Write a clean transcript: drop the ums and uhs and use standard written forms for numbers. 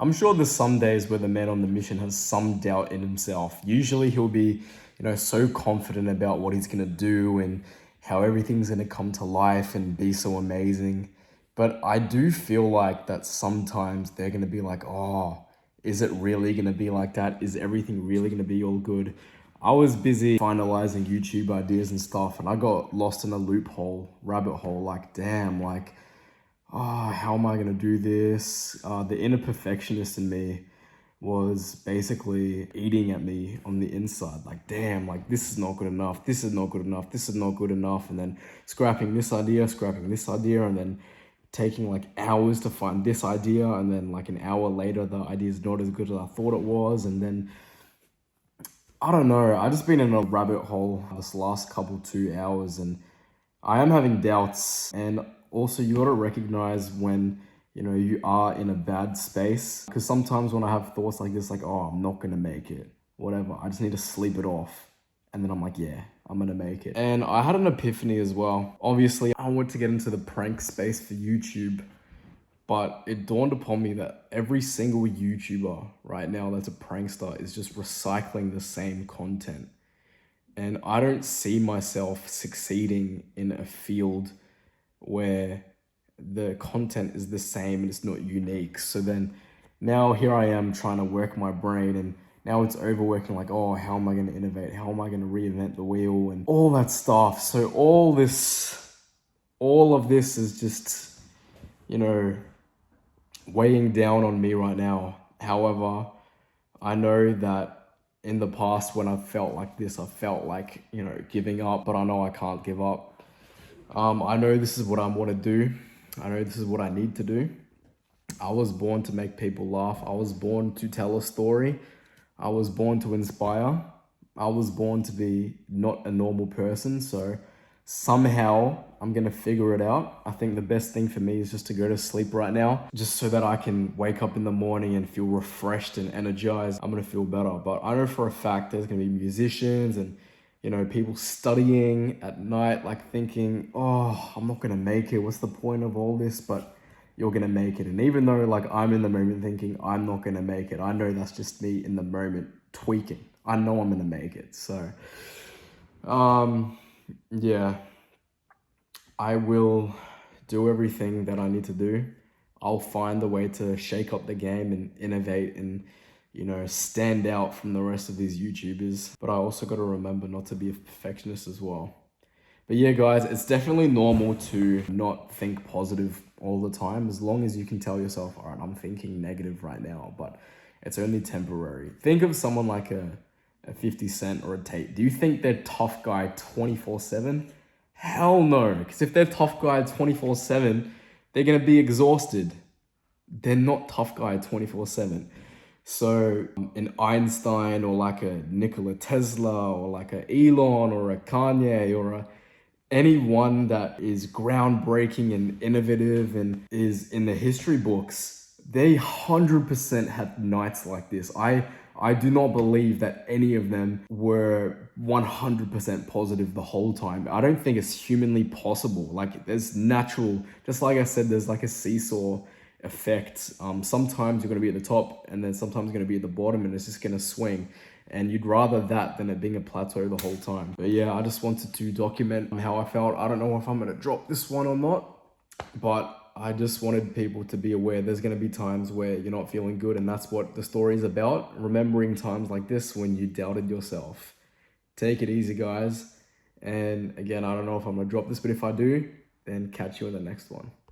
I'm sure there's some days where the man on the mission has some doubt in himself. Usually he'll be, so confident about what he's gonna do and how everything's gonna come to life and be so amazing. But I do feel like that sometimes they're gonna be like, oh, is it really gonna be like that? Is everything really gonna be all good? I was busy finalizing YouTube ideas and stuff, and I got lost in a rabbit hole, like, damn, like, oh, how am I gonna do this? The inner perfectionist in me was basically eating at me on the inside. Like, damn, like this is not good enough. This is not good enough. This is not good enough. And then scrapping this idea, and then taking like hours to find this idea. And then like an hour later, the idea is not as good as I thought it was. And then I don't know. I just been in a rabbit hole this last couple 2 hours, and I am having doubts. And also, you got to recognize when you are in a bad space. Because sometimes when I have thoughts like this, like, oh, I'm not gonna make it, whatever, I just need to sleep it off, and then I'm like, yeah, I'm gonna make it. And I had an epiphany as well. Obviously, I want to get into the prank space for YouTube. But it dawned upon me that every single YouTuber right now that's a prankster is just recycling the same content. And I don't see myself succeeding in a field where the content is the same and it's not unique. So then now here I am trying to work my brain, and now it's overworking, like, oh, how am I going to innovate? How am I going to reinvent the wheel and all that stuff? So all of this is just, weighing down on me right now. However, I know that in the past when I've felt like this, I felt like, giving up, but I know I can't give up. I know this is what I want to do. I know this is what I need to do. I was born to make people laugh. I was born to tell a story. I was born to inspire. I was born to be not a normal person. So somehow I'm going to figure it out. I think the best thing for me is just to go to sleep right now, just so that I can wake up in the morning and feel refreshed and energized. I'm going to feel better. But I know for a fact there's going to be musicians and, people studying at night, like thinking, oh, I'm not going to make it. What's the point of all this? But you're going to make it. And even though like I'm in the moment thinking I'm not going to make it, I know that's just me in the moment tweaking. I know I'm going to make it. So, yeah, I will do everything that I need to do. I'll find a way to shake up the game and innovate and, stand out from the rest of these YouTubers. But I also got to remember not to be a perfectionist as well. But yeah, guys, it's definitely normal to not think positive all the time, as long as you can tell yourself, all right, I'm thinking negative right now, but it's only temporary. Think of someone like a 50 Cent or a Tate. Do you think they're tough guy 24/7? Hell no, because if they're tough guy 24/7, they're going to be exhausted. They're not tough guy 24/7. So an Einstein or like a Nikola Tesla or like a Elon or a Kanye or anyone that is groundbreaking and innovative and is in the history books, they 100% had nights like this. I do not believe that any of them were 100% positive the whole time. I don't think it's humanly possible. Like, there's natural, just like I said, there's like a seesaw effect. Sometimes you're going to be at the top, and then sometimes you're going to be at the bottom, and it's just going to swing. And you'd rather that than it being a plateau the whole time. But yeah, I just wanted to document how I felt. I don't know if I'm going to drop this one or not, but I just wanted people to be aware there's going to be times where you're not feeling good, and that's what the story is about. Remembering times like this when you doubted yourself. Take it easy, guys. And again, I don't know if I'm going to drop this, but if I do, then catch you in the next one.